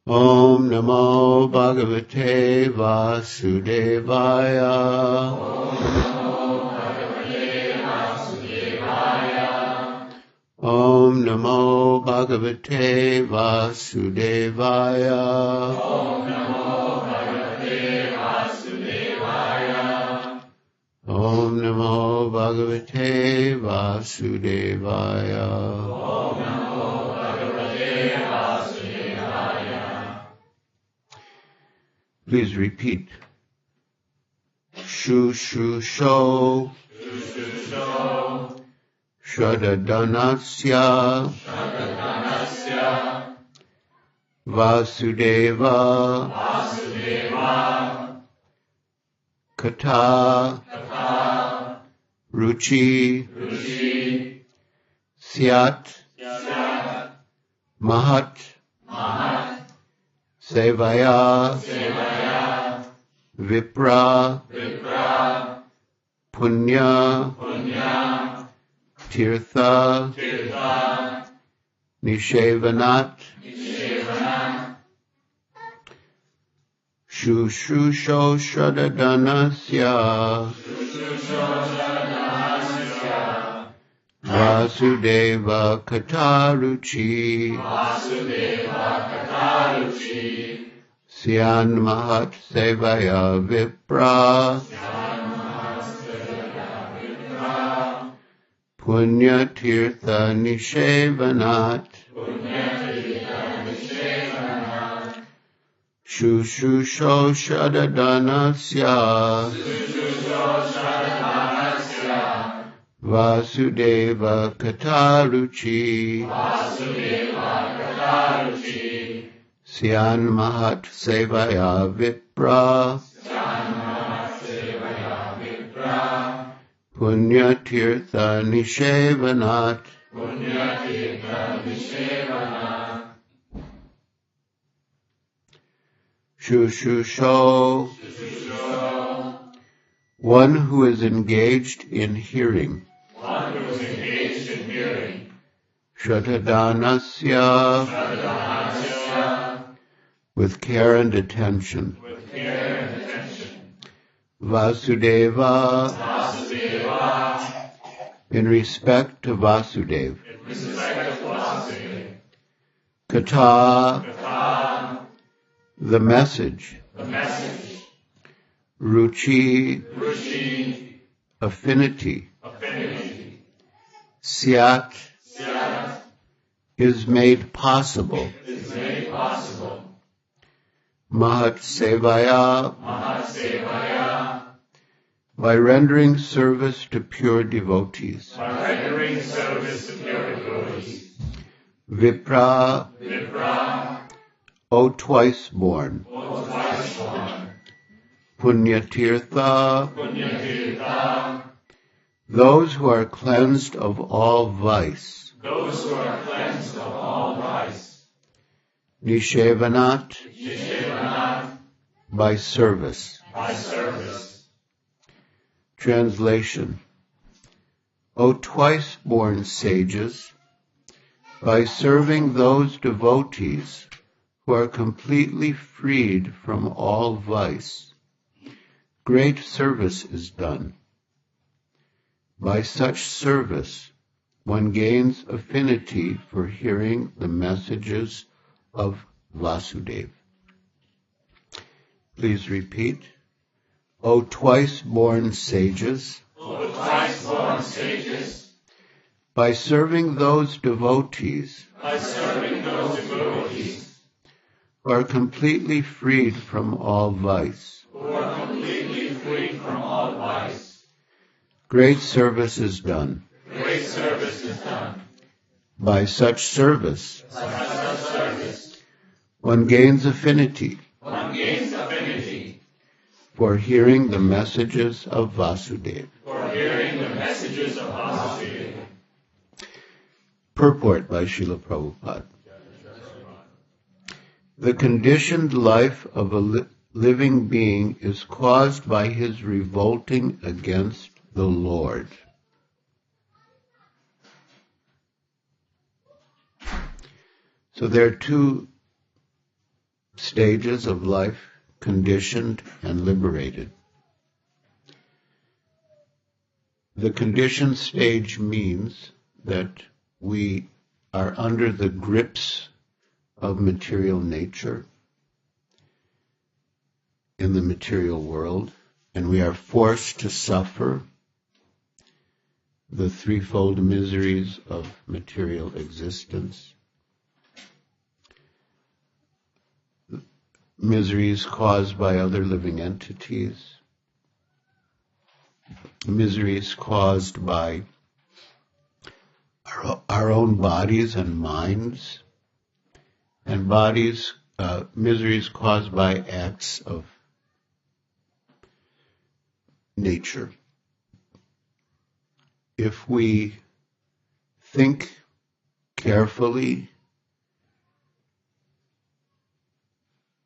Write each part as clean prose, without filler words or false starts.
Om Namo Bhagavate Vasudevaya. Om Namo Bhagavate Vasudevaya. Om Namo Bhagavate Vasudevaya. Om Namo Bhagavate Vasudevaya. Om Namo Bhagavate Vasudevaya. Please repeat. Shu Shu Sho. Shu Shu Sho. Shadadanasya. Shadadanasya. Vasudeva. Vasudeva. Kata. Kata. Ruchi. Ruchi. Syat. Syat. Mahat. Mahat. Sevaya. Sevaya. Vipra. Vipra. Punya. Punya. Tirtha. Tirtha. Nishevanat. Nishevana. Shushusho Shadadanasya. Vasudeva Kataruchi. Vasudeva Kataruchi. Syan Mahat Sevaya Vipra. Punya Tirtha Nishevanat. Shushusho Shadadanasya. Vasudeva Kataruchi. Vasudeva Kataruchi. Syan Mahat Sevaya Vipra. Sevaya Vipra. Punya Tirtha Nishevanat. Punyatirtha Nishevana. Shushusho. One who is engaged in hearing. One who is engaged in hearing. Shatadanasya. Shadadanasya. With care and attention. With care and attention. Vasudeva. Vasudeva. In respect to Vasudev. In respect of Vasudeva. Kata. Kata. The message. The message. Ruchi. Ruchi. Affinity. Affinity. Syat. Syat. Is made possible. Is made possible. Mahat Sevaya. Mahat Sevaya. By rendering service to pure devotees. By rendering service to pure devotees. Vipra. Vipra. O twice born. O twice born. Punyatirtha. Punyatirtha. Those who are cleansed of all vice. Those who are cleansed of all vice. Nishevanat. Nishevana. By service. By service. Translation. O twice born sages, by serving those devotees who are completely freed from all vice, great service is done. By such service, one gains affinity for hearing the messages of Vasudeva. Please repeat. O twice born sages, O twice born sages, by serving those devotees by serving those devotees who are completely freed from all vice, who are completely freed from all vice, great service is done. great service is done. By such service, By such service, one gains affinity one gains affinity for hearing the messages of Vasudeva. for hearing the messages of Vasudeva. Purport by Srila Prabhupada. The conditioned life of a living being is caused by his revolting against the Lord. So there are two stages of life, conditioned and liberated. The conditioned stage means that we are under the grips of material nature in the material world, and we are forced to suffer the threefold miseries of material existence. Miseries caused by other living entities, miseries caused by our own bodies and minds, and miseries caused by acts of nature. If we think carefully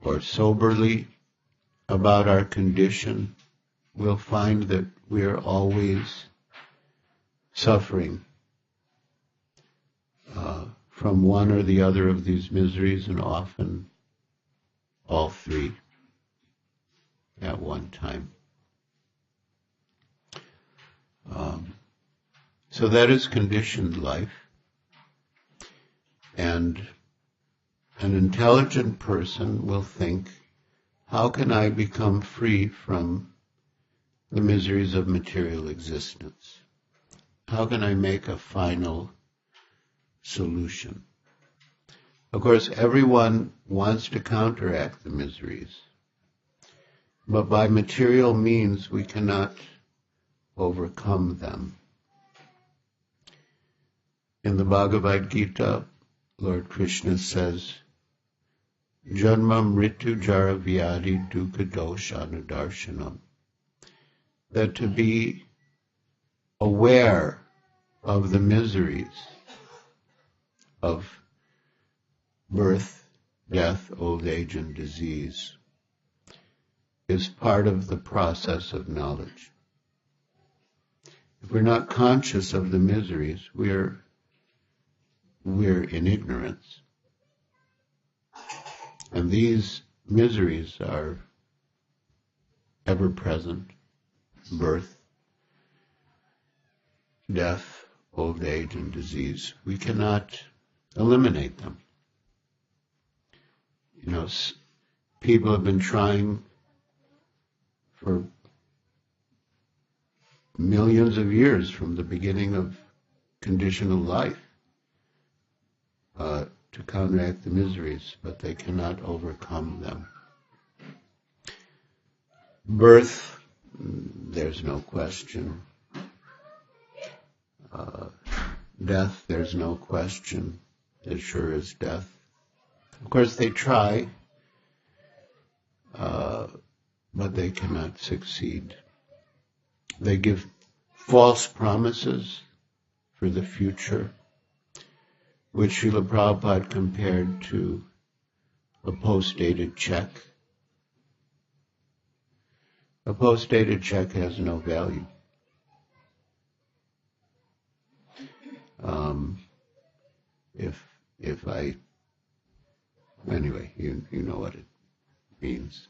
or soberly about our condition, we'll find that we are always suffering from one or the other of these miseries, and often all three at one time. So that is conditioned life. And an intelligent person will think, how can I become free from the miseries of material existence? How can I make a final solution? Of course, everyone wants to counteract the miseries, but by material means we cannot overcome them. In the Bhagavad-gita, Lord Krishna says, Janma mritu jara vyadi dukkha dosha anudarshanam, that to be aware of the miseries of birth, death, old age, and disease is part of the process of knowledge. If we're not conscious of the miseries, we're in ignorance. And these miseries are ever present: birth, death, old age, and disease. We cannot eliminate them. You know, people have been trying for millions of years from the beginning of conditional life to counteract the miseries, but they cannot overcome them. Birth, there's no question. Death, there's no question. As sure as death. Of course, they try, but they cannot succeed. They give false promises for the future, which Srila Prabhupada compared to a post-dated check. A post-dated check has no value. Anyway, you know what it means.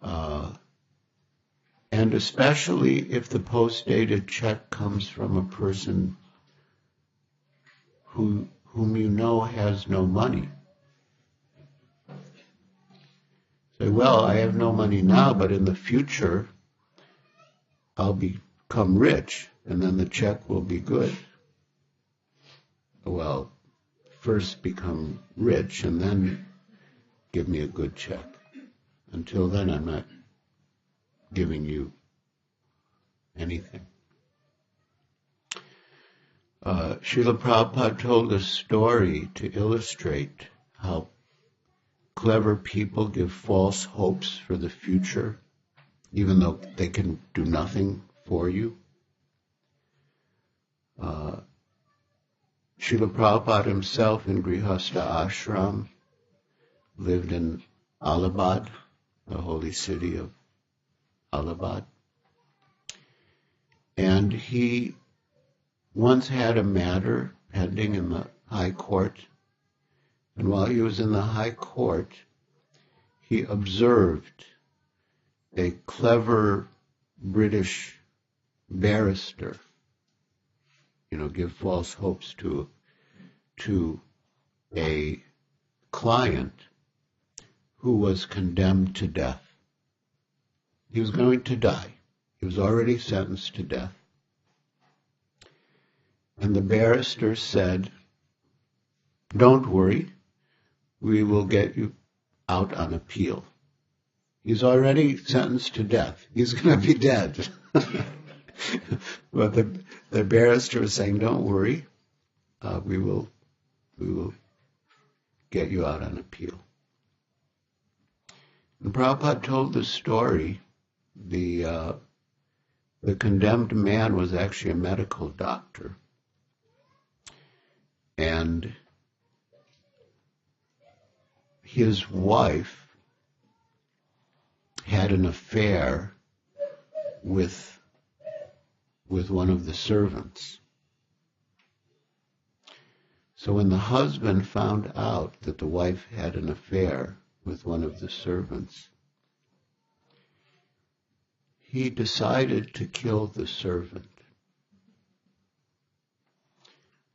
And especially if the post-dated check comes from a person whom you know has no money. Say, well, I have no money now, but in the future I'll become rich, and then the check will be good. Well, first become rich and then give me a good check. Until then, I'm not giving you anything. Srila Prabhupada told a story to illustrate how clever people give false hopes for the future, even though they can do nothing for you. Srila Prabhupada himself in Grihastha Ashram lived in Allahabad, the holy city of Allahabad. And he once had a matter pending in the High Court. And while he was in the High Court, he observed a clever British barrister, give false hopes to a client who was condemned to death. He was going to die. He was already sentenced to death. And the barrister said, "Don't worry, we will get you out on appeal." He's already sentenced to death. He's going to be dead. But the barrister was saying, "Don't worry, we will get you out on appeal." And Prabhupada told the story. The condemned man was actually a medical doctor. And his wife had an affair with one of the servants. So when the husband found out that the wife had an affair with one of the servants, he decided to kill the servant.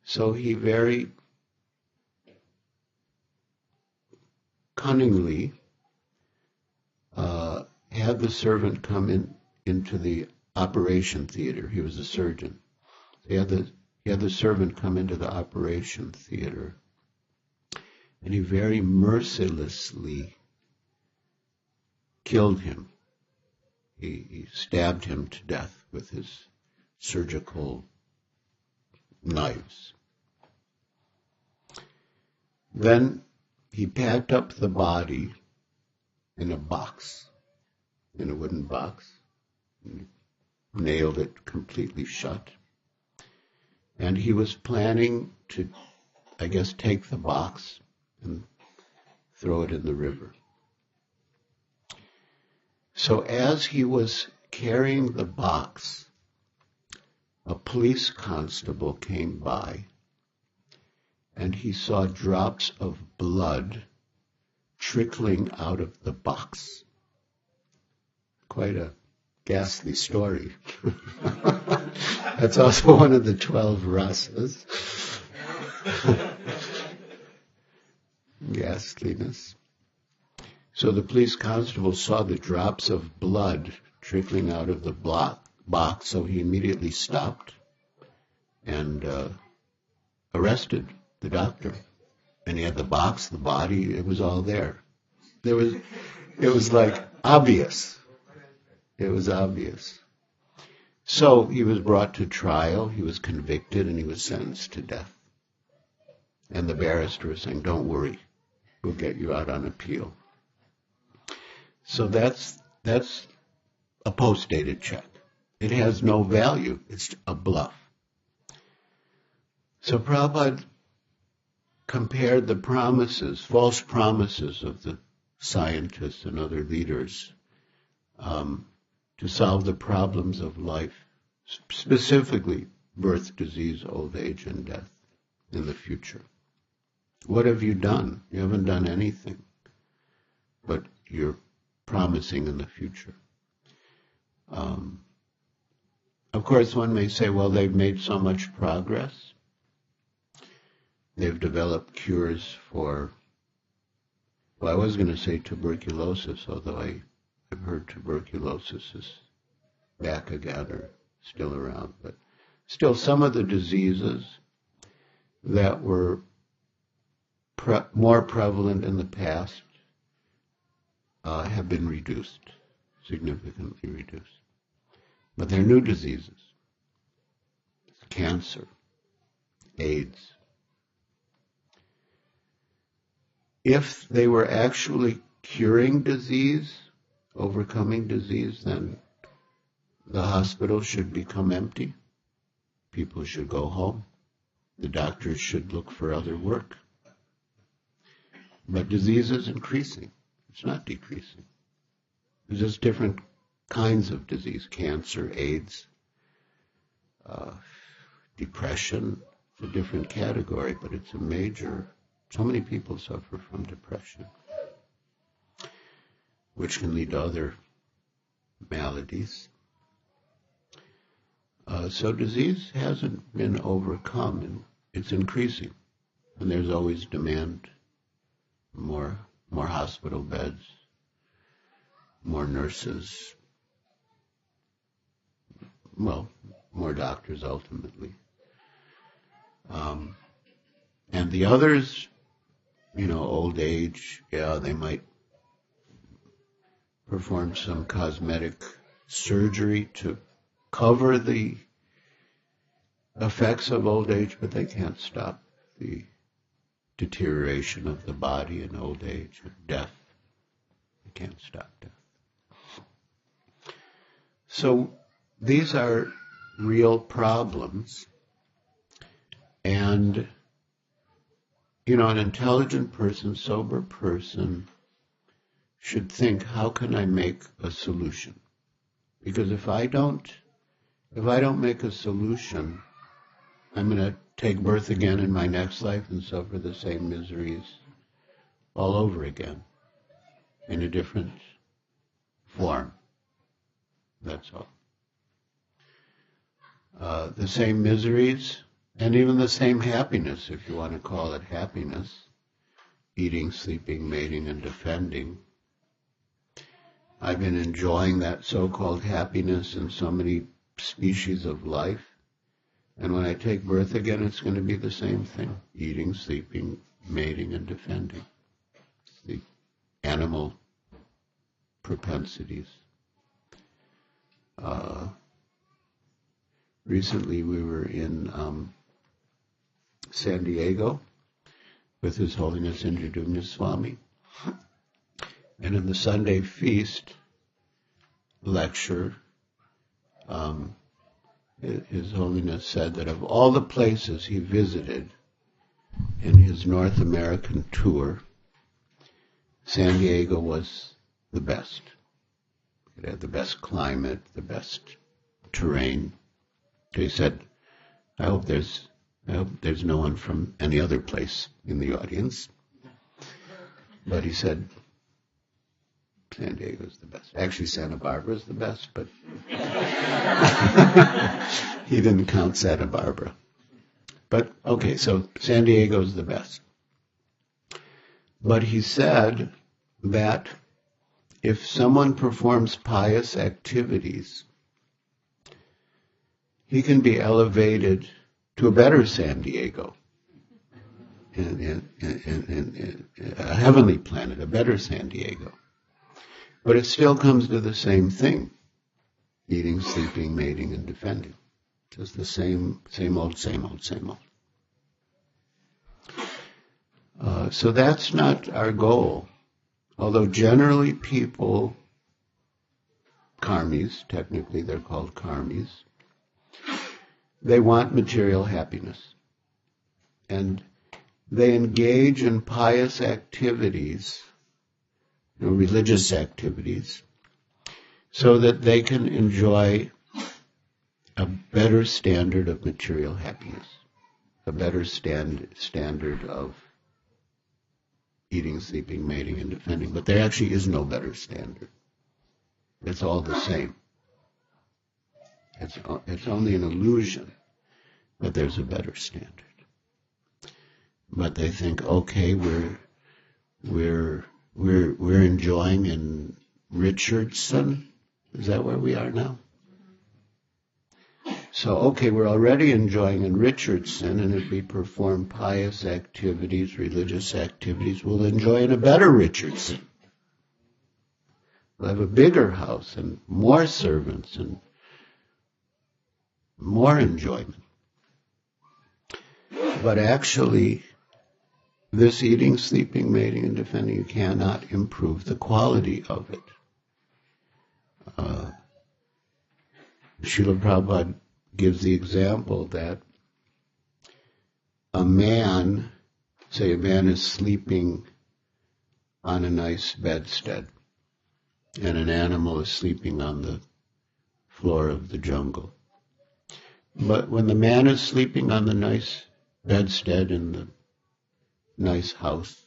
So he very cunningly had the servant come into the operation theater. He was a surgeon. He had the servant come into the operation theater, and he very mercilessly killed him. He stabbed him to death with his surgical knives. Then he packed up the body in a box, in a wooden box, and nailed it completely shut. And he was planning to, take the box and throw it in the river. So as he was carrying the box, a police constable came by, and he saw drops of blood trickling out of the box. Quite a ghastly story. That's also one of the 12 rasas. Ghastliness. So the police constable saw the drops of blood trickling out of the box, so he immediately stopped and arrested the doctor. And he had the box, the body, it was all there. It was like obvious. It was obvious. So he was brought to trial, he was convicted, and he was sentenced to death. And the barrister was saying, "Don't worry, we'll get you out on appeal." So that's a post-dated check. It has no value. It's a bluff. So Prabhupada compared the promises, false promises of the scientists and other leaders to solve the problems of life, specifically birth, disease, old age, and death in the future. What have you done? You haven't done anything, but you're promising in the future. Of course, one may say, well, they've made so much progress. They've developed cures for, well, I was going to say tuberculosis, although I've heard tuberculosis is back again or still around. But still, some of the diseases that were more prevalent in the past have been reduced, significantly reduced. But they're new diseases. Cancer, AIDS. If they were actually curing disease, overcoming disease, then the hospital should become empty. People should go home. The doctors should look for other work. But disease is increasing. It's not decreasing. There's just different kinds of disease, cancer, AIDS, depression. It's a different category, but it's a major. So many people suffer from depression. which can lead to other maladies. So disease hasn't been overcome, and it's increasing. And there's always demand, more hospital beds, more nurses, well, more doctors ultimately. And the others, old age, they might perform some cosmetic surgery to cover the effects of old age, but they can't stop the deterioration of the body in old age and death. They can't stop death. So these are real problems, and an intelligent person, sober person, should think, how can I make a solution? Because if I don't make a solution, I'm going to take birth again in my next life and suffer the same miseries all over again in a different form. That's all. The same miseries and even the same happiness, if you want to call it happiness, eating, sleeping, mating, and defending. I've been enjoying that so-called happiness in so many species of life. And when I take birth again, it's going to be the same thing. Eating, sleeping, mating, and defending. It's the animal propensities. Recently we were in San Diego with His Holiness Giriraj Swami. And in the Sunday feast lecture, His Holiness said that of all the places he visited in his North American tour, San Diego was the best. It had the best climate, the best terrain. He said, I hope there's no one from any other place in the audience. But he said, San Diego's the best. Actually, Santa Barbara's the best, but he didn't count Santa Barbara. But, okay, so San Diego's the best. But he said that if someone performs pious activities, he can be elevated to a better San Diego, in a heavenly planet, a better San Diego. But it still comes to the same thing: eating, sleeping, mating, and defending. Just the same old. So that's not our goal. Although generally people, karmis, technically they're called karmis, they want material happiness. And they engage in pious activities, religious activities, so that they can enjoy a better standard of material happiness, a better standard of eating, sleeping, mating, and defending. But there actually is no better standard. It's all the same. It's only an illusion that there's a better standard. But they think, okay, we're enjoying in Richardson. Is that where we are now? So, okay, we're already enjoying in Richardson, and if we perform pious activities, religious activities, we'll enjoy in a better Richardson. We'll have a bigger house and more servants and more enjoyment. But actually, this eating, sleeping, mating, and defending, you cannot improve the quality of it. Srila Prabhupada gives the example that a man is sleeping on a nice bedstead, and an animal is sleeping on the floor of the jungle. But when the man is sleeping on the nice bedstead in the nice house,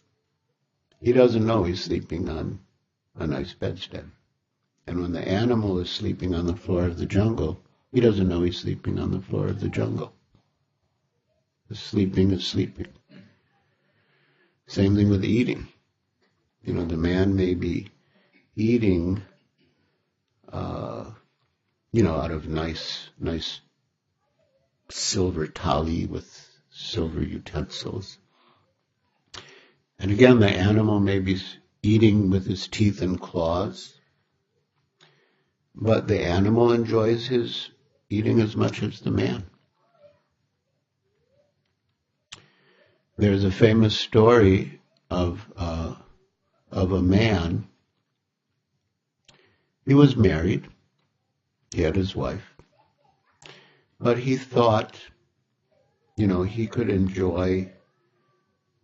he doesn't know he's sleeping on a nice bedstead. And when the animal is sleeping on the floor of the jungle, he doesn't know he's sleeping on the floor of the jungle. The sleeping is sleeping. Same thing with eating. The man may be eating, out of nice silver thali with silver utensils. And again, the animal may be eating with his teeth and claws, but the animal enjoys his eating as much as the man. There's a famous story of a man. He was married. He had his wife. But he thought, he could enjoy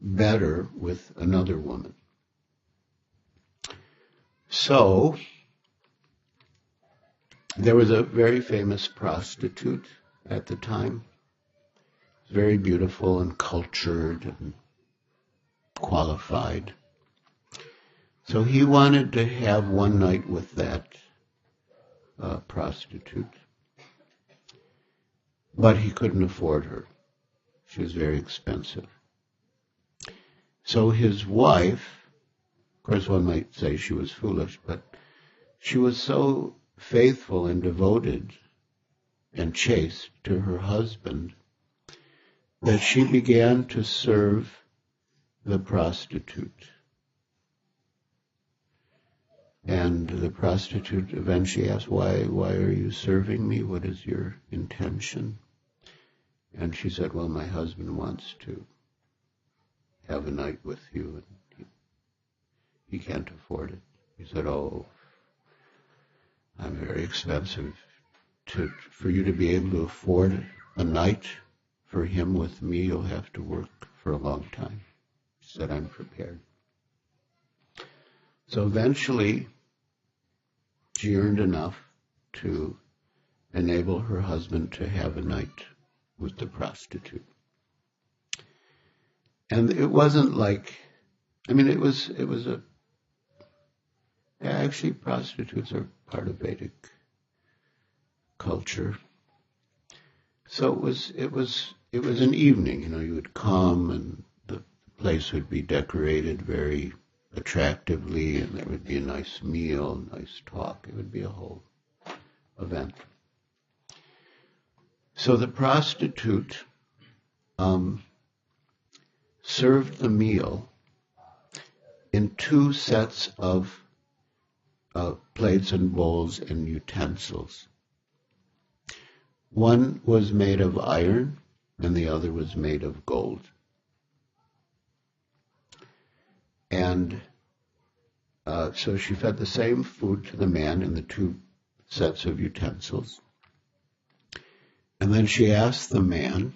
better with another woman. So, there was a very famous prostitute at the time. Very beautiful and cultured and qualified. So he wanted to have one night with that prostitute. But he couldn't afford her. She was very expensive. So his wife, of course one might say she was foolish, but she was so faithful and devoted and chaste to her husband that she began to serve the prostitute. And the prostitute eventually asked, why are you serving me? What is your intention? And she said, well, my husband wants to have a night with you, and he can't afford it. He said, oh, I'm very expensive. For you to be able to afford a night for him with me, you'll have to work for a long time. She said, I'm prepared. So eventually, she earned enough to enable her husband to have a night with the prostitute. And it wasn't like, actually prostitutes are part of Vedic culture. So it was an evening, you would come and the place would be decorated very attractively, and there would be a nice meal, nice talk. It would be a whole event. So the prostitute served the meal in 2 sets of plates and bowls and utensils. One was made of iron and the other was made of gold. And so she fed the same food to the man in the 2 sets of utensils. And then she asked the man,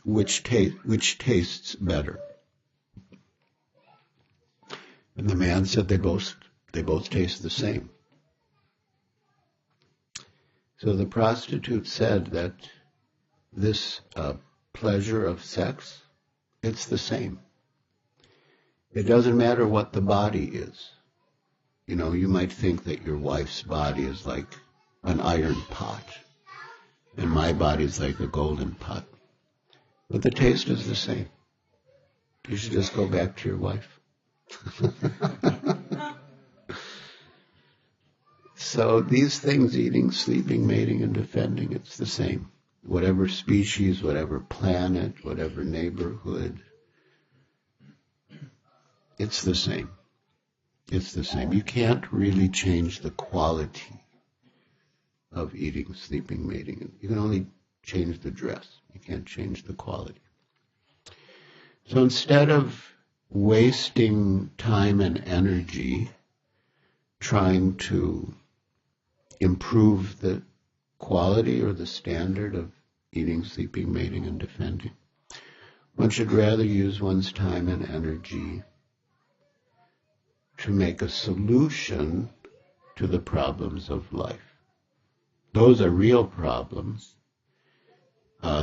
which tastes better? And the man said they both taste the same. So the prostitute said that this pleasure of sex, it's the same. It doesn't matter what the body is. You might think that your wife's body is like an iron pot, and my body is like a golden pot. But the taste is the same. You should just go back to your wife. So these things, eating, sleeping, mating, and defending, it's the same. Whatever species, whatever planet, whatever neighborhood, it's the same. It's the same. You can't really change the quality of eating, sleeping, mating. You can only change the dress. You can't change the quality. So instead of wasting time and energy trying to improve the quality or the standard of eating, sleeping, mating, and defending, one should rather use one's time and energy to make a solution to the problems of life. Those are real problems.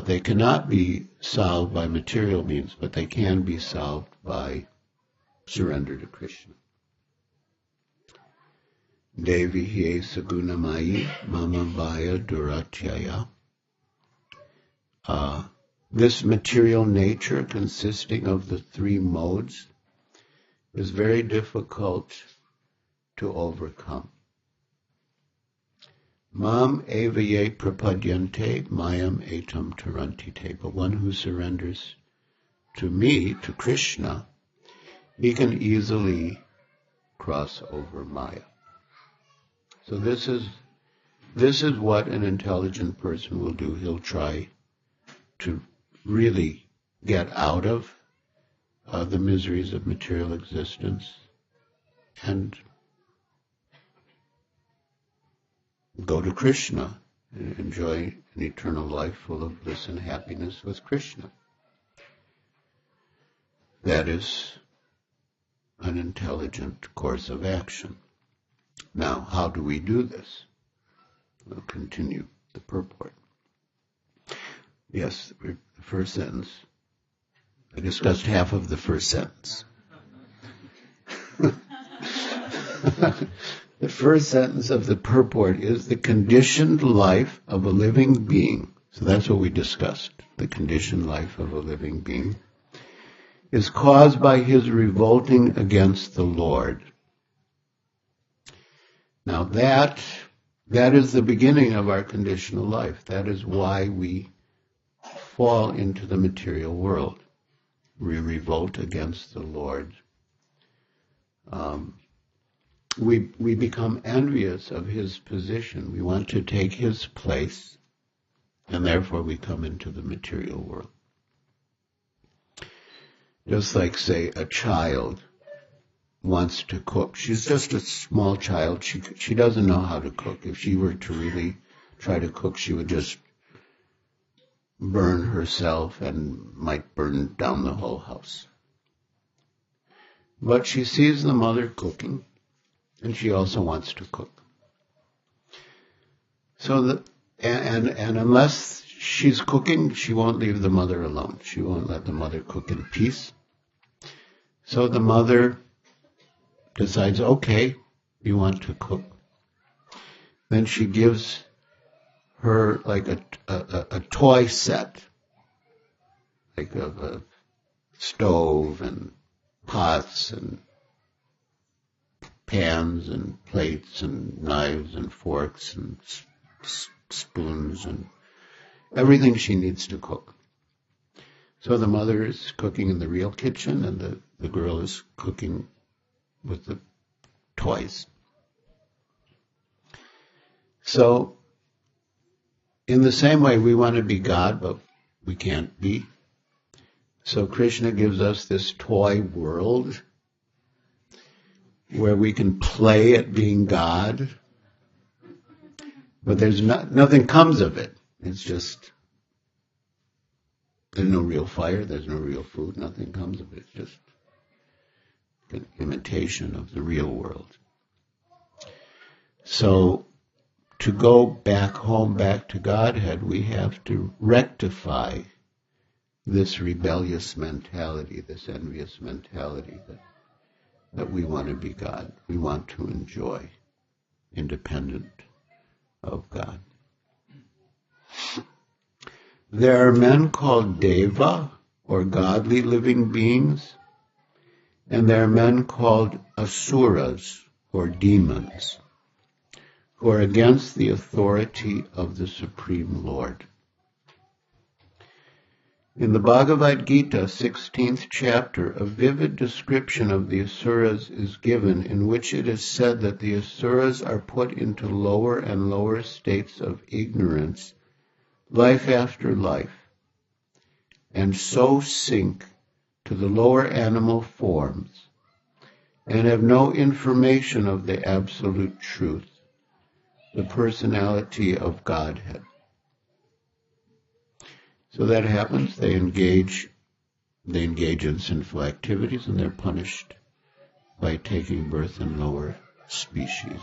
They cannot be solved by material means, but they can be solved by surrender to Krishna. Devi hye sagunamayi mama bhaya duratyaya. This material nature consisting of the three modes is very difficult to overcome. Mam evaye prapadyante mayam etam tarantite. But one who surrenders to me, to Krishna, he can easily cross over Maya. So this is what an intelligent person will do. He'll try to really get out of the miseries of material existence and go to Krishna and enjoy an eternal life full of bliss and happiness with Krishna. That is an intelligent course of action. Now, how do we do this? We'll continue the purport. Yes, the first sentence. I discussed half of the first sentence. The first sentence of the purport is the conditioned life of a living being. So that's what we discussed. The conditioned life of a living being is caused by his revolting against the Lord. Now that is the beginning of our conditional life. That is why we fall into the material world. We revolt against the Lord. We become envious of his position. We want to take his place, and therefore we come into the material world. Just like, say, a child wants to cook. She's just a small child. She doesn't know how to cook. If she were to really try to cook, she would just burn herself and might burn down the whole house. But she sees the mother cooking, and she also wants to cook. So and unless she's cooking, she won't leave the mother alone. She won't let the mother cook in peace. So the mother decides, okay, you want to cook. Then she gives her like a toy set, like of a stove and pots and pans and plates and knives and forks and spoons and everything she needs to cook. So the mother is cooking in the real kitchen and the girl is cooking with the toys. So in the same way, we want to be God, but we can't be. So Krishna gives us this toy world where we can play at being God, but there's nothing comes of it. It's just, there's no real fire, there's no real food, nothing comes of it. It's just an imitation of the real world. So to go back home, back to Godhead, we have to rectify this rebellious mentality, this envious mentality that we want to be God. We want to enjoy independent of God. There are men called deva, or godly living beings, and there are men called asuras, or demons, who are against the authority of the Supreme Lord. In the Bhagavad-gita, 16th chapter, a vivid description of the asuras is given, in which it is said that the asuras are put into lower and lower states of ignorance, life after life, and so sink to the lower animal forms, and have no information of the absolute truth, the personality of Godhead. So that happens, they engage in sinful activities, and they're punished by taking birth in lower species.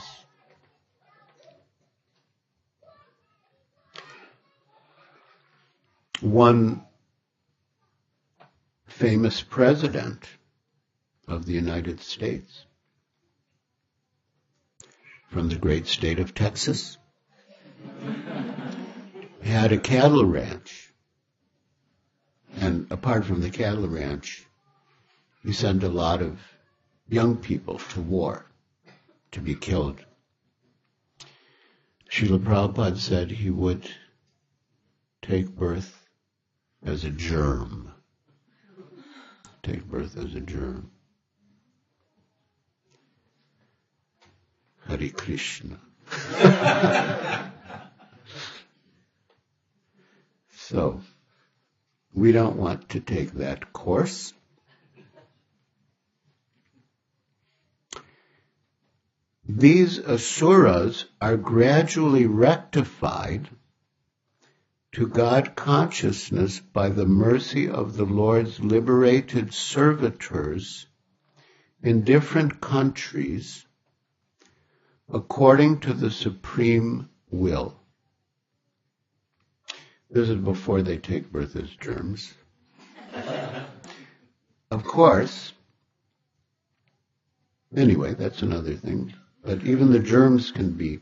One famous president of the United States, from the great state of Texas, had a cattle ranch. And apart from the cattle ranch, he sent a lot of young people to war to be killed. Srila Prabhupada said he would take birth as a germ. Take birth as a germ. Hare Krishna. So, we don't want to take that course. These asuras are gradually rectified to God consciousness by the mercy of the Lord's liberated servitors in different countries according to the supreme will. This is before they take birth as germs. Of course, anyway, that's another thing. But even the germs can be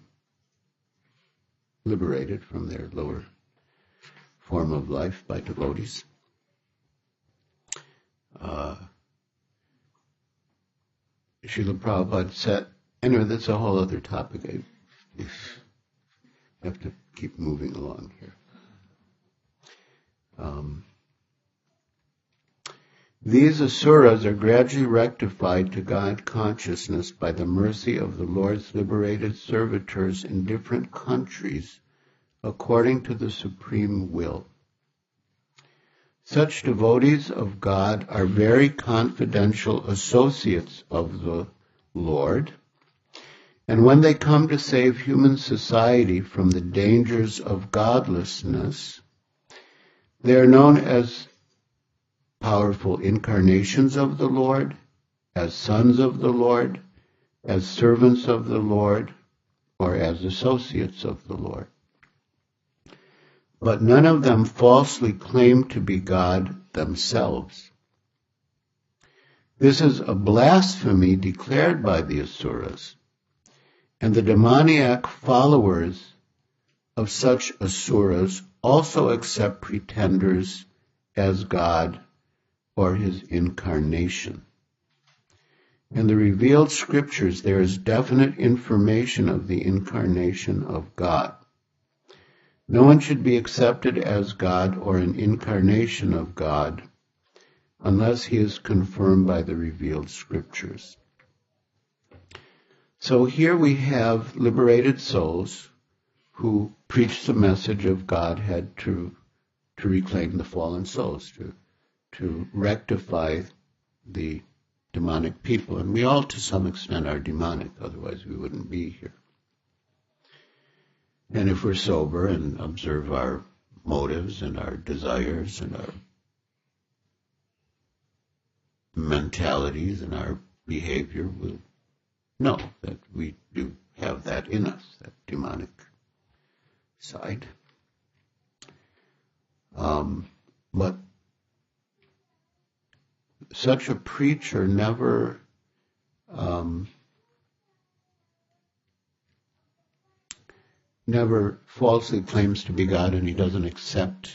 liberated from their lower form of life by devotees. Srila Prabhupada said, anyway, that's a whole other topic. I have to keep moving along here. These asuras are gradually rectified to God consciousness by the mercy of the Lord's liberated servitors in different countries according to the supreme will. Such devotees of God are very confidential associates of the Lord, and when they come to save human society from the dangers of godlessness, they are known as powerful incarnations of the Lord, as sons of the Lord, as servants of the Lord, or as associates of the Lord. But none of them falsely claim to be God themselves. This is a blasphemy declared by the asuras, and the demoniac followers of such asuras also accept pretenders as God or his incarnation. In the revealed scriptures, there is definite information of the incarnation of God. No one should be accepted as God or an incarnation of God unless he is confirmed by the revealed scriptures. So here we have liberated souls who preach the message of Godhead to reclaim the fallen souls, to rectify the demonic people. And we all, to some extent, are demonic, otherwise we wouldn't be here. And if we're sober and observe our motives and our desires and our mentalities and our behavior, we'll know that we do have that in us, that demonic side. But such a preacher never falsely claims to be God, and he doesn't accept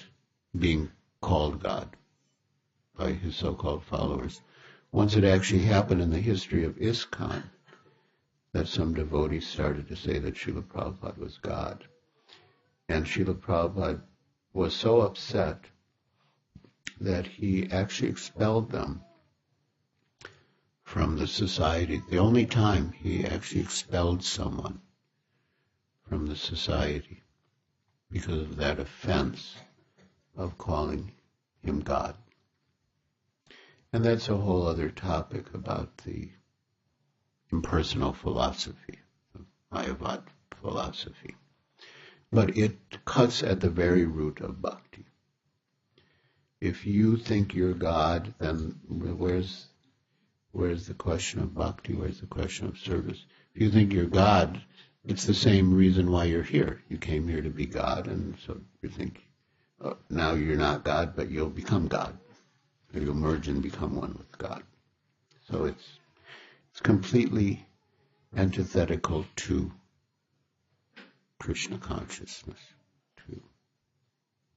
being called God by his so-called followers. Once it actually happened in the history of ISKCON that some devotees started to say that Srila Prabhupada was God. And Srila Prabhupada was so upset that he actually expelled them from the society. The only time he actually expelled someone from the society because of that offense of calling him God. And that's a whole other topic about the impersonal philosophy, the Mayavad philosophy. But it cuts at the very root of bhakti. If you think you're God, then where's the question of bhakti? Where's the question of service? If you think you're God, it's the same reason why you're here. You came here to be God, and so you think, now you're not God, but you'll become God. You'll merge and become one with God. So So it's completely antithetical to Krishna consciousness, to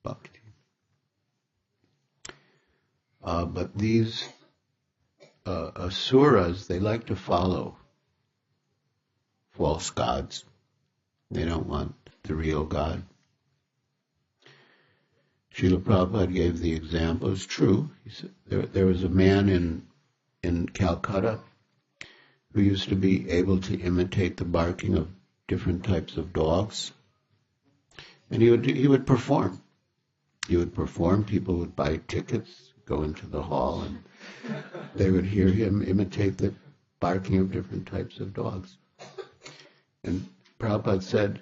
bhakti. But these asuras, they like to follow false gods. They don't want the real God. Srila Prabhupada gave the example. It's true. He said there was a man in Calcutta who used to be able to imitate the barking of different types of dogs. And he would perform. He would perform. People would buy tickets, go into the hall, and they would hear him imitate the barking of different types of dogs. And Prabhupada said,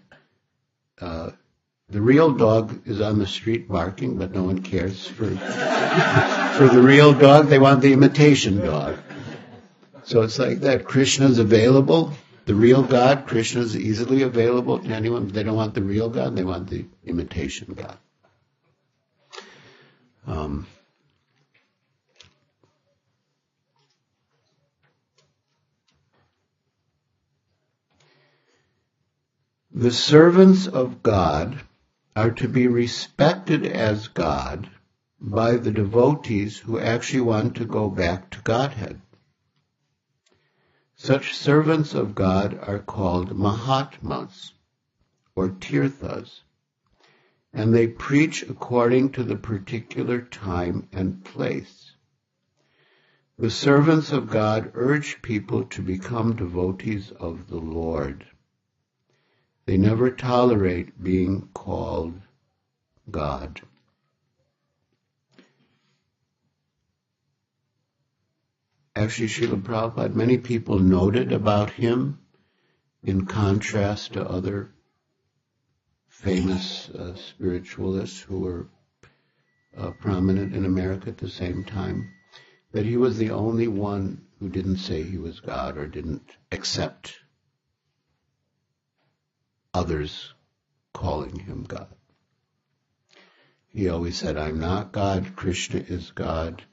the real dog is on the street barking, but no one cares for the real dog. They want the imitation dog. So it's like that. Krishna's available. The real God, Krishna is easily available to anyone. They don't want the real God, they want the imitation God. The servants of God are to be respected as God by the devotees who actually want to go back to Godhead. Such servants of God are called Mahatmas, or Tirthas, and they preach according to the particular time and place. The servants of God urge people to become devotees of the Lord. They never tolerate being called God. Actually, Srila Prabhupada, many people noted about him in contrast to other famous spiritualists who were prominent in America at the same time, that he was the only one who didn't say he was God or didn't accept others calling him God. He always said, I'm not God, Krishna is God.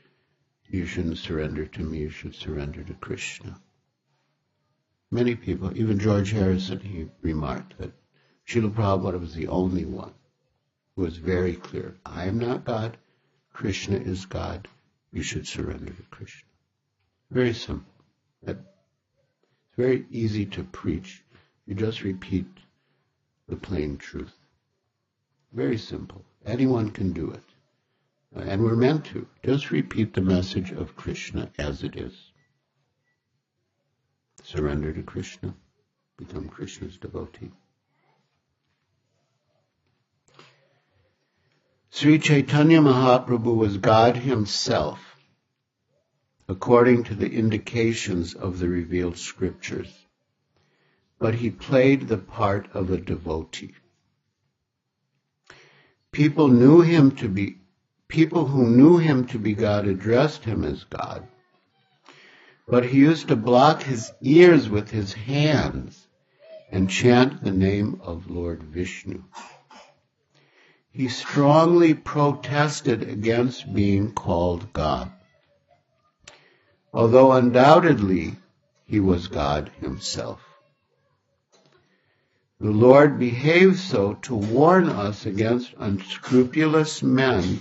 You shouldn't surrender to me, you should surrender to Krishna. Many people, even George Harrison, he remarked that Srila Prabhupada was the only one who was very clear. I am not God, Krishna is God, you should surrender to Krishna. Very simple. It's very easy to preach. You just repeat the plain truth. Very simple. Anyone can do it. And we're meant to. Just repeat the message of Krishna as it is. Surrender to Krishna. Become Krishna's devotee. Sri Chaitanya Mahaprabhu was God himself, according to the indications of the revealed scriptures. But he played the part of a devotee. People who knew him to be God addressed him as God, but he used to block his ears with his hands and chant the name of Lord Vishnu. He strongly protested against being called God, although undoubtedly he was God himself. The Lord behaves so to warn us against unscrupulous men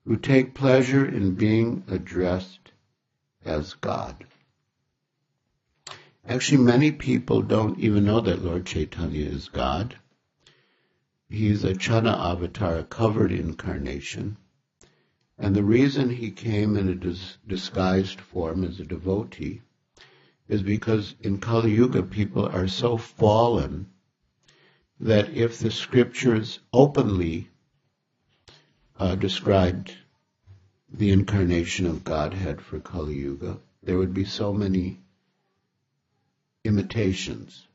who take pleasure in being addressed as God. Actually, many people don't even know that Lord Chaitanya is God. He's a Chana avatar, a covered incarnation. And the reason he came in a disguised form as a devotee is because in Kali Yuga people are so fallen that if the scriptures openly described the incarnation of Godhead for Kali Yuga, there would be so many imitations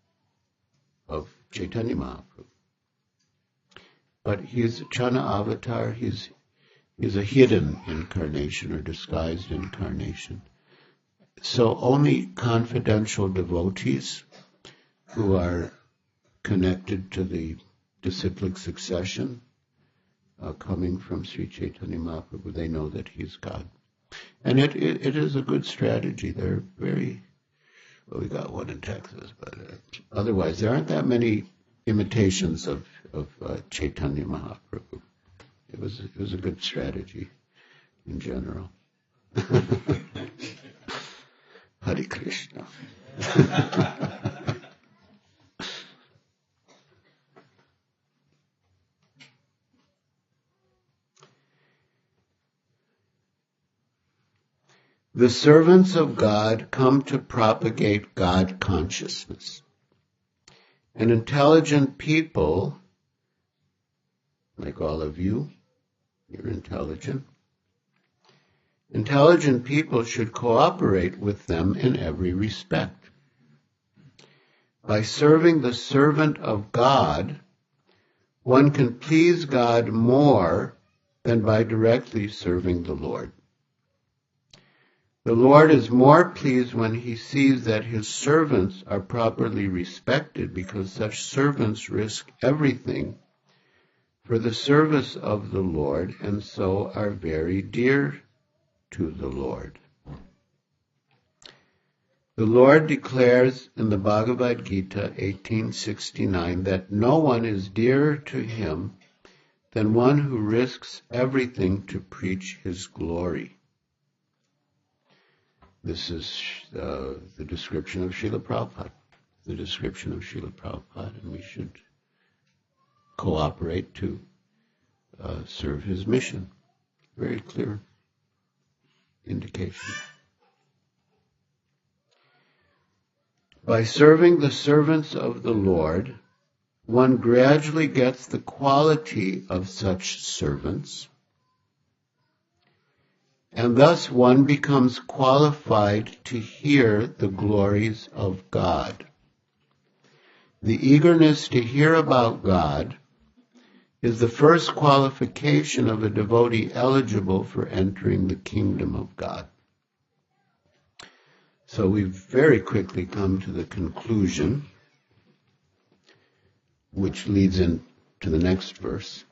of Chaitanya Mahaprabhu. But he's a Chana avatar, he's a hidden incarnation or disguised incarnation. So only confidential devotees who are connected to the disciplic succession coming from Sri Chaitanya Mahaprabhu, they know that he's God. And it is a good strategy. They're very, well, we got one in Texas, but otherwise there aren't that many imitations of Chaitanya Mahaprabhu. It was a good strategy in general. Hare Krishna. The servants of God come to propagate God consciousness. And intelligent people, like all of you, you're intelligent. Intelligent people should cooperate with them in every respect. By serving the servant of God, one can please God more than by directly serving the Lord. The Lord is more pleased when he sees that his servants are properly respected, because such servants risk everything for the service of the Lord and so are very dear to the Lord. The Lord declares in the Bhagavad-gita 18:69 that no one is dearer to him than one who risks everything to preach his glory. This is the description of Srila Prabhupada. The description of Srila Prabhupada, and we should cooperate to serve his mission. Very clear indication. By serving the servants of the Lord, one gradually gets the quality of such servants, and thus one becomes qualified to hear the glories of God. The eagerness to hear about God is the first qualification of a devotee eligible for entering the kingdom of God. So we've very quickly come to the conclusion, which leads into the next verse.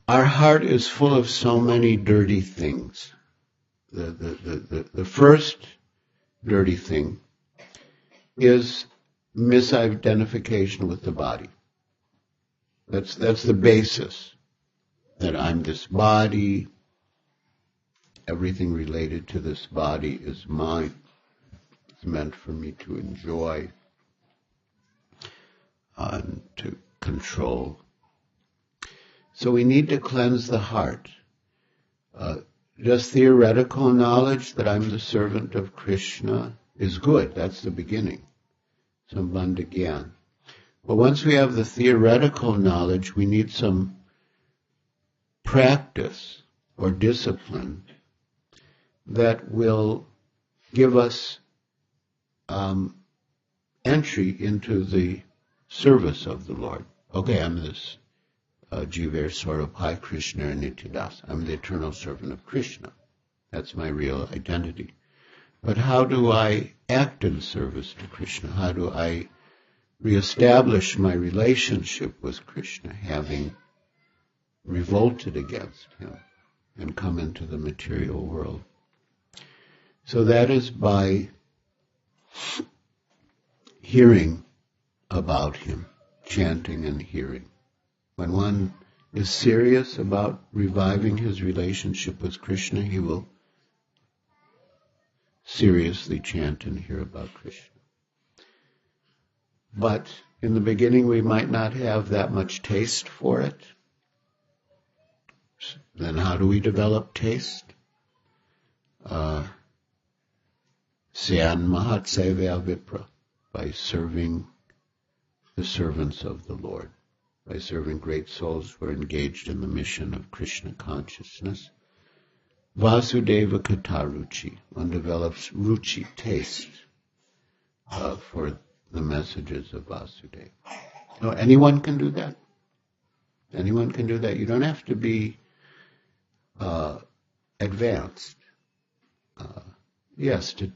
Our heart is full of so many dirty things. The first dirty thing is misidentification with the body. That's the basis. That I'm this body. Everything related to this body is mine. It's meant for me to enjoy and to control. So we need to cleanse the heart. Just theoretical knowledge that I'm the servant of Krishna is good. That's the beginning. Sambandha Gyan. But once we have the theoretical knowledge, we need some practice or discipline that will give us entry into the service of the Lord. Okay, I'm this Jiver Swarupai Krishna Nityadas. I'm the eternal servant of Krishna. That's my real identity. But how do I act in service to Krishna? How do I reestablish my relationship with Krishna, having revolted against him and come into the material world? So that is by hearing about him, chanting and hearing. When one is serious about reviving his relationship with Krishna, he will seriously chant and hear about Krishna. But in the beginning we might not have that much taste for it. Then how do we develop taste? Syan Mahat Sevya Vipra, by serving the servants of the Lord, by serving great souls who are engaged in the mission of Krishna consciousness. Vasudeva Kataruchi, one develops ruchi, taste, for the messages of Vasudeva. No, anyone can do that. Anyone can do that. You don't have to be advanced. Yes, to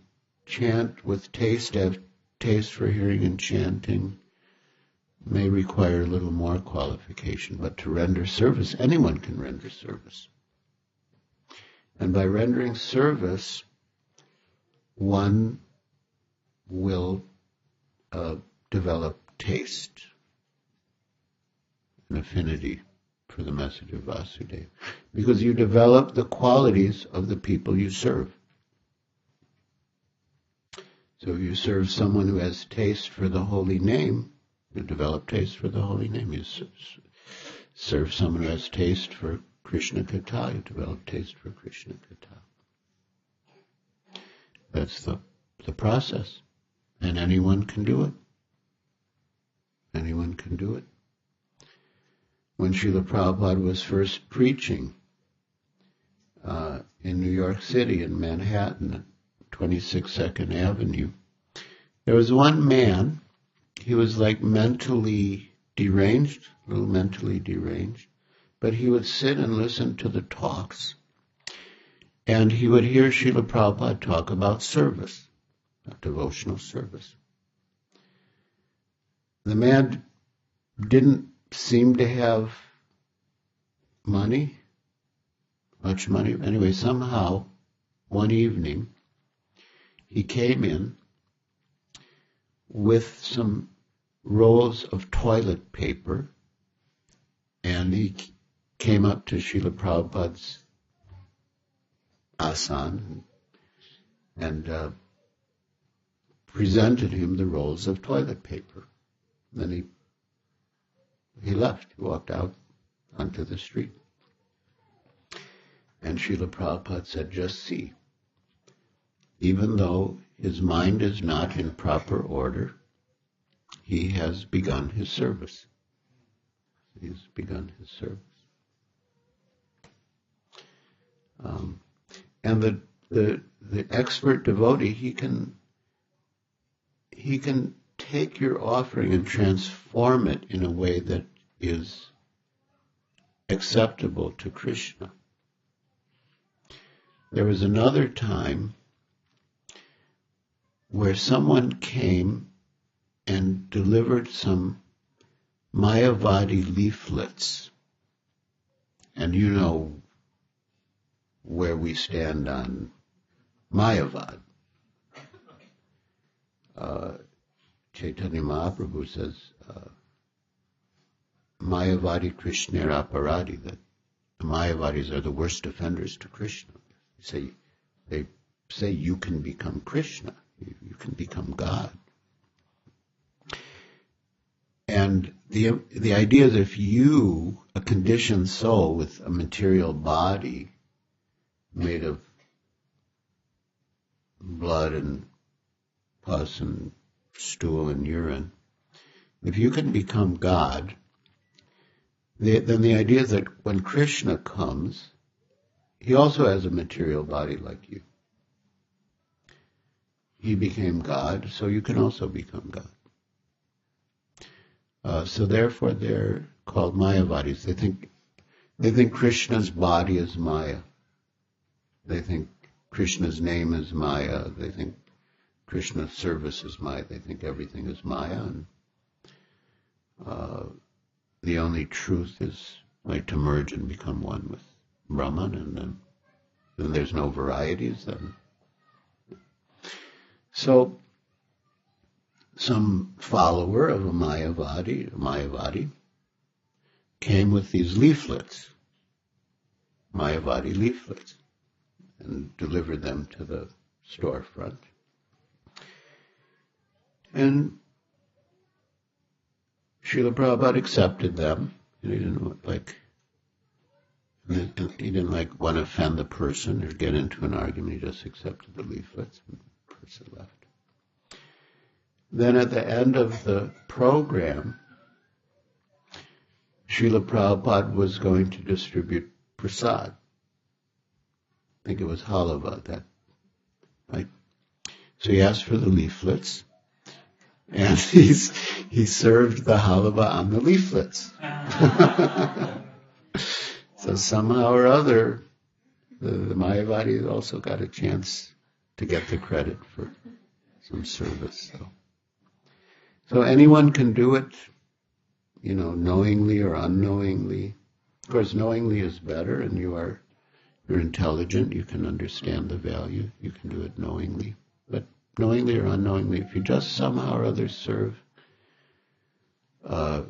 chant with taste, have taste for hearing and chanting may require a little more qualification, but to render service, anyone can render service. And by rendering service, one will develop taste, an affinity for the message of Vasudeva. Because you develop the qualities of the people you serve. So if you serve someone who has taste for the holy name, you develop taste for the holy name. You serve someone who has taste for Krishna Katha, you develop taste for Krishna Katha. That's the process. And anyone can do it. Anyone can do it. When Srila Prabhupada was first preaching in New York City, in Manhattan, at 26 Second Avenue, there was one man, he was like mentally deranged, a little mentally deranged, but he would sit and listen to the talks, and he would hear Srila Prabhupada talk about service, devotional service. The man didn't seem to have much money. Anyway, somehow, one evening, he came in with some rolls of toilet paper, and he came up to Srila Prabhupada's asan and presented him the rolls of toilet paper. Then he left. He walked out onto the street. And Srila Prabhupada said, just see, even though his mind is not in proper order, he has begun his service. He's begun his service. And the expert devotee, he can take your offering and transform it in a way that is acceptable to Krishna. There was another time where someone came and delivered some Mayavadi leaflets. And you know where we stand on Mayavad. Chaitanya Mahaprabhu says, Mayavadi Krishna Aparadi, that the Mayavadis are the worst offenders to Krishna. They say you can become Krishna, you can become God. And the idea is if you, a conditioned soul with a material body made of blood and pus and stool and urine, if you can become God, then the idea is that when Krishna comes, he also has a material body like you. He became God, so you can also become God. So therefore they're called Mayavadis. They think Krishna's body is Maya. They think Krishna's name is Maya. They think Krishna's service is Maya. They think everything is Maya. And the only truth is like to merge and become one with Brahman, and then there's no varieties then. So some follower of a Mayavadi, came with these leaflets, Mayavadi leaflets, and delivered them to the storefront. And Srila Prabhupada accepted them. And he didn't want to offend the person or get into an argument. He just accepted the leaflets, and the person left. Then at the end of the program, Srila Prabhupada was going to distribute prasad. I think it was halava, right? So he asked for the leaflets, and he served the halava on the leaflets. So somehow or other, the Mayavadi also got a chance to get the credit for some service. So anyone can do it, knowingly or unknowingly. Of course, knowingly is better, and you are you're intelligent, you can understand the value, you can do it knowingly. But knowingly or unknowingly, if you just somehow or other serve a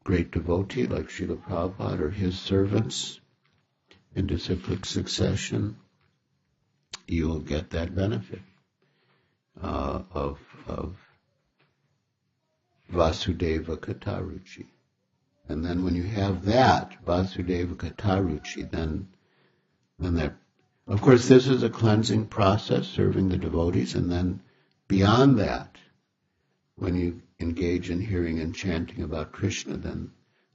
great devotee like Srila Prabhupada or his servants in disciplic succession, you'll get that benefit of Vasudeva Kataruchi. And then when you have that, Vasudeva Kataruchi, then that, of course, this is a cleansing process, serving the devotees, and then beyond that, when you engage in hearing and chanting about Krishna, then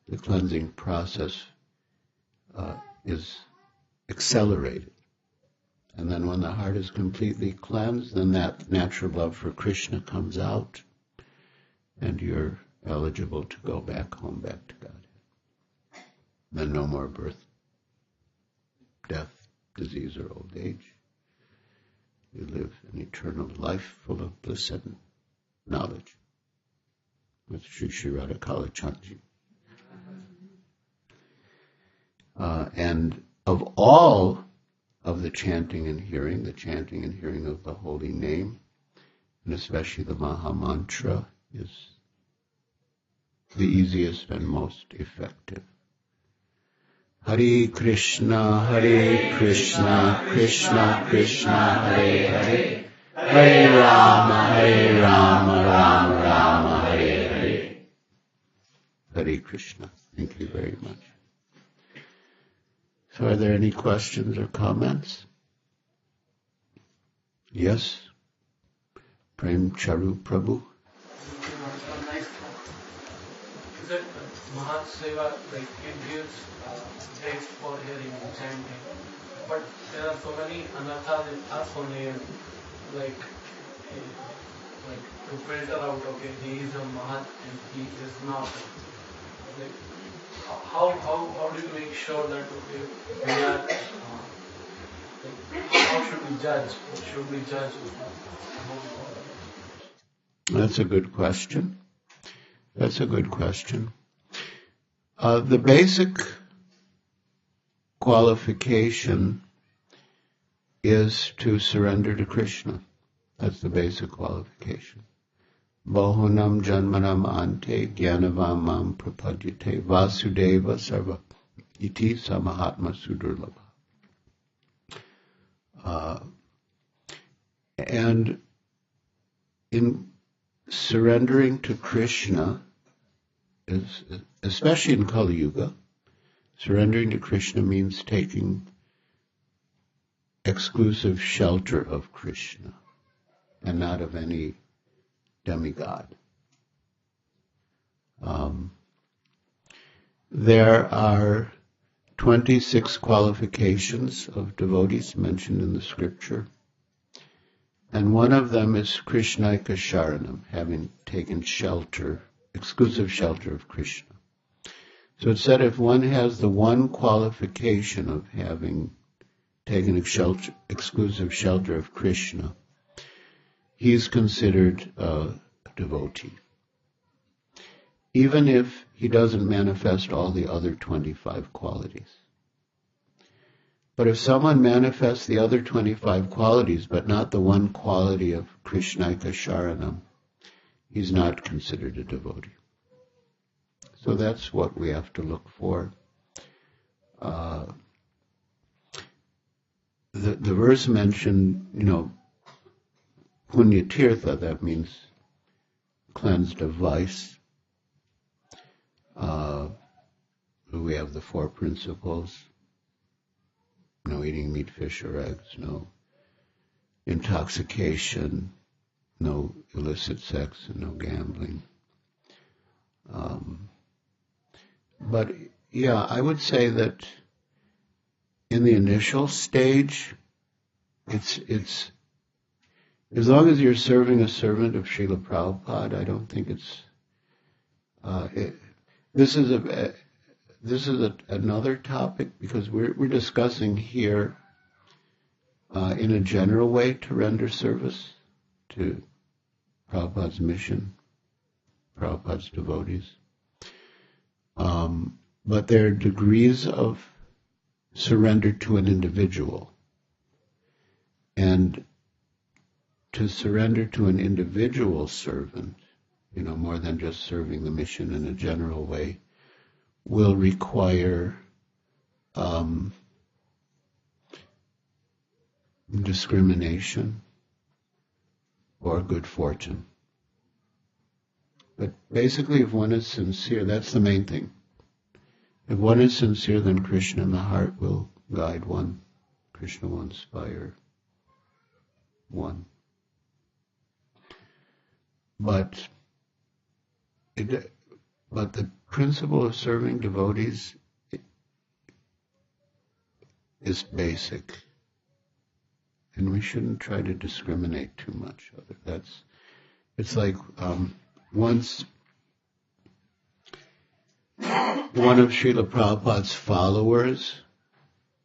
the cleansing process is accelerated. And then when the heart is completely cleansed, then that natural love for Krishna comes out, and you're eligible to go back home, back to God. Then no more birth, death, disease, or old age. You live an eternal life full of bliss and knowledge with Sri Sri Radha Kalachandji. And of all of the chanting and hearing of the holy name, and especially the Maha Mantra, is the easiest and most effective. Hare Krishna, Krishna Krishna, Hare Hare, Hare Rama, Rama Rama, Hare Hare. Hare Krishna. Thank you very much. So are there any questions or comments? Yes? Prem Charu Prabhu. Is it Mahaseva, like it gives taste for hearing and chanting, but there are so many anathas in us only, like to filter out, okay, he is a Mahat and he is not. Like, how do you make sure that, okay, we are, how should we judge? Should we judge? That's a good question. The basic qualification is to surrender to Krishna. That's the basic qualification. Bahunam janmanam ante gyanavam mam prapadyate Vasudeva sarva iti samahatma sudurlabha. And in surrendering to Krishna, especially in Kali Yuga, surrendering to Krishna means taking exclusive shelter of Krishna and not of any demigod. There are 26 qualifications of devotees mentioned in the scripture, and one of them is Krishnaika Sharanam, having taken shelter, exclusive shelter of Krishna. So it said if one has the one qualification of having taken exclusive shelter of Krishna, he's considered a devotee. Even if he doesn't manifest all the other 25 qualities. But if someone manifests the other 25 qualities, but not the one quality of Krishnaika Sharanam, he's not considered a devotee. So that's what we have to look for. The verse mentioned, Punya Tirtha, that means cleansed of vice. We have the 4 principles. No eating meat, fish, or eggs. No intoxication. No illicit sex, and no gambling. But yeah, I would say that in the initial stage, it's as long as you're serving a servant of Srila Prabhupada, I don't think it's. This is another topic because we're discussing here in a general way to render service to Prabhupada's mission, Prabhupada's devotees. But there are degrees of surrender to an individual. And to surrender to an individual servant, more than just serving the mission in a general way, will require discrimination or good fortune. But basically, if one is sincere, that's the main thing. If one is sincere, then Krishna in the heart will guide one. Krishna will inspire one. But the principle of serving devotees is basic, and we shouldn't try to discriminate too much. It's like once one of Srila Prabhupada's followers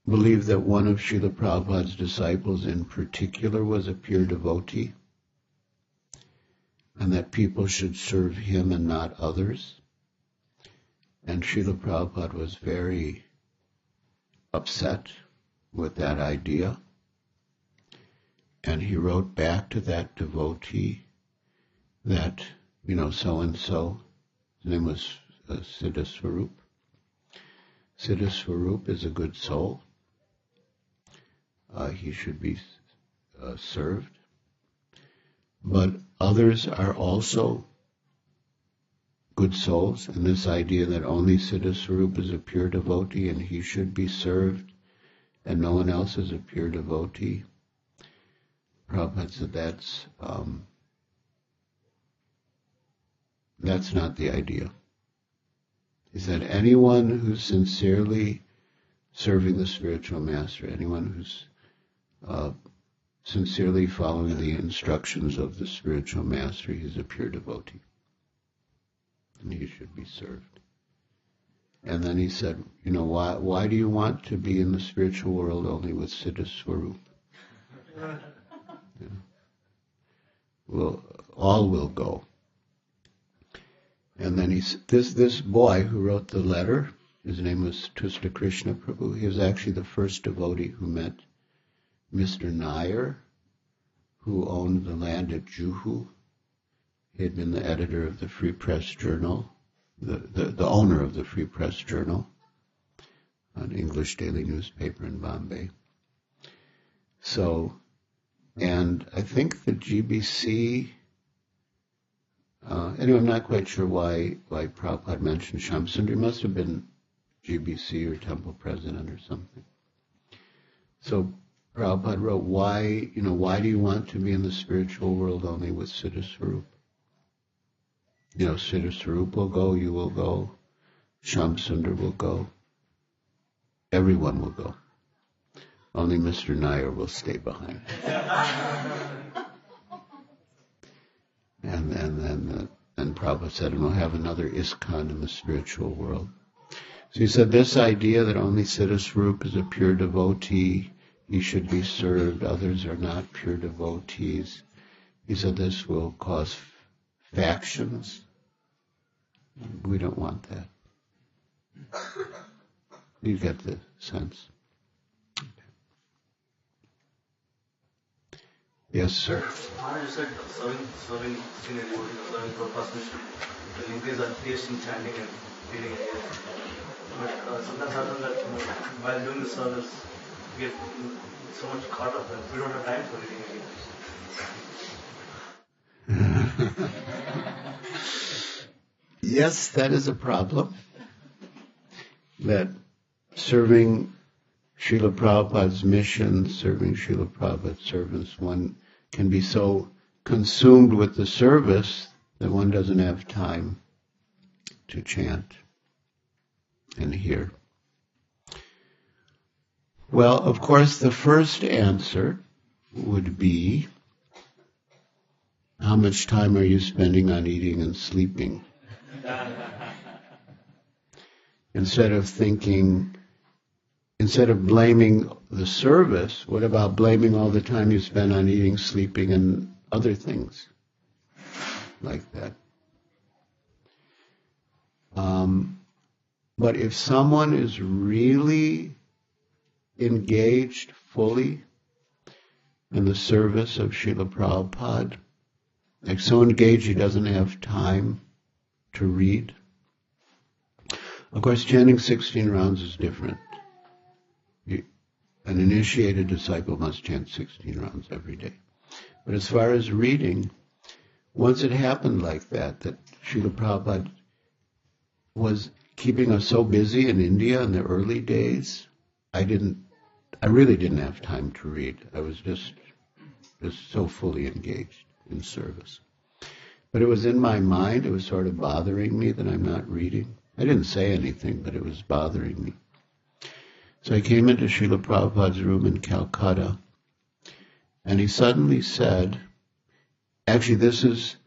believed that one of Srila Prabhupada's disciples in particular was a pure devotee, and that people should serve him and not others. And Srila Prabhupada was very upset with that idea. And he wrote back to that devotee that, so-and-so, his name was Siddhaswarup. Siddhaswarup is a good soul. He should be served. But others are also good souls, and this idea that only Siddhaswarup is a pure devotee and he should be served and no one else is a pure devotee, Prabhupada said that's not the idea. He said anyone who's sincerely serving the spiritual master, anyone who's sincerely following the instructions of the spiritual master, he's a pure devotee. And he should be served. And then he said, why do you want to be in the spiritual world only with Siddhaswarup? Well, all will go. And then this boy who wrote the letter, his name was Tusta Krishna Prabhu, he was actually the first devotee who met Mr. Nair, who owned the land at Juhu. He had been the editor of the Free Press Journal, the owner of the Free Press Journal, an English daily newspaper in Bombay. So, and I think the GBC, anyway, I'm not quite sure why Prabhupada mentioned Shamsundar. He must have been GBC or temple president or something. So Prabhupada wrote, why do you want to be in the spiritual world only with Siddhaswarup? Siddhaswarup will go, you will go, Shamsundar will go, everyone will go. Only Mr. Nair will stay behind. And Prabhupada said, and we'll have another ISKCON in the spiritual world. So he said this idea that only Siddhaswarup is a pure devotee, he should be served, others are not pure devotees. He said this will cause factions. We don't want that. You get the sense. Yes, sir. You said serving senior devotees, serving for past mission will increase our taste in chanting and feeling ideas. But sometimes happens that while doing the service, we get so much caught up that we don't have time for reading again. Yes, that is a problem. That serving Srila Prabhupada's mission, serving Srila Prabhupada's servants, one can be so consumed with the service that one doesn't have time to chant and hear. Well, of course, the first answer would be, how much time are you spending on eating and sleeping? Instead of blaming the service, what about blaming all the time you spend on eating, sleeping, and other things like that? But if someone is really engaged fully in the service of Srila Prabhupada, like so engaged he doesn't have time to read. Of course, chanting 16 rounds is different. An initiated disciple must chant 16 rounds every day. But as far as reading, once it happened like that Srila Prabhupada was keeping us so busy in India in the early days, I really didn't have time to read. I was just so fully engaged in service. But it was in my mind, it was sort of bothering me that I'm not reading. I didn't say anything, but it was bothering me. So I came into Srila Prabhupada's room in Calcutta, and he suddenly said, actually this is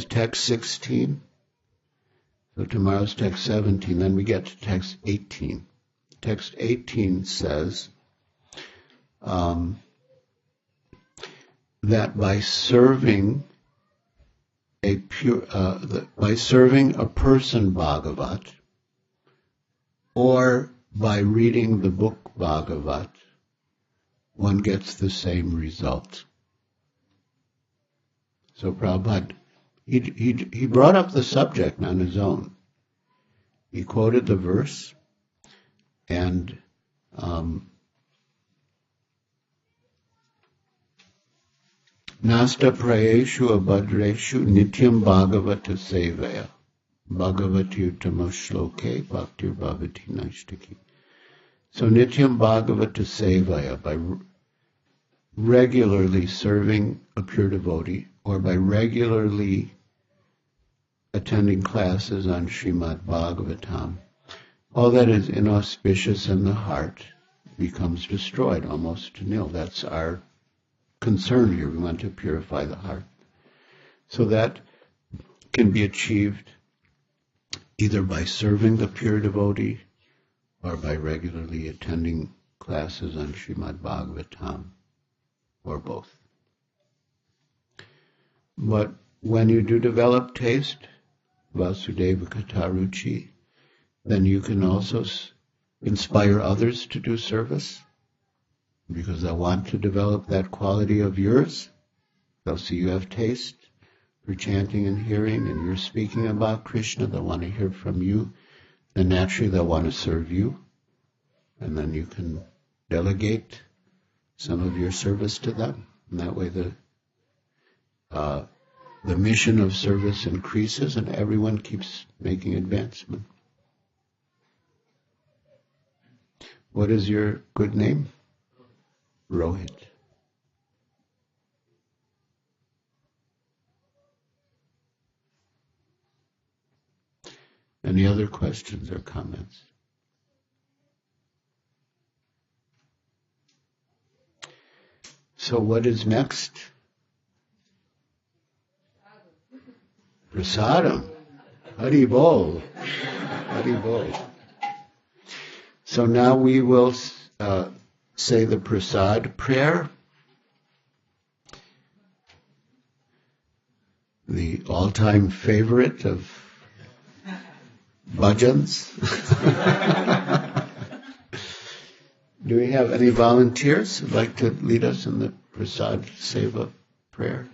text 16, so tomorrow's text 17, then we get to text 18. Text 18 says that by serving a person Bhagavat, or by reading the book Bhagavat, one gets the same result. So Prabhupada, he brought up the subject on his own. He quoted the verse, and Nasta prayeshu abhadreshu nityam bhagavata sevaya bhagavati uttama shloke bhaktir bhavati naishtaki. So nityam bhagavata sevaya, by regularly serving a pure devotee, or by regularly attending classes on Srimad Bhagavatam, all that is inauspicious in the heart becomes destroyed almost to nil. That's our concern here. We want to purify the heart. So that can be achieved either by serving the pure devotee or by regularly attending classes on Srimad Bhagavatam, or both. But when you do develop taste, Vasudeva Kataruchi, then you can also inspire others to do service, because they'll want to develop that quality of yours. They'll see you have taste for chanting and hearing, and you're speaking about Krishna. They'll want to hear from you. Then naturally they'll want to serve you. And then you can delegate some of your service to them. And that way the mission of service increases and everyone keeps making advancement. What is your good name? Rohit. Any other questions or comments? So what is next? Prasadam. Haribol. Haribol. So now we will say the Prasad Prayer, the all-time favorite of bhajans. Do we have any volunteers who'd like to lead us in the Prasad Seva prayer?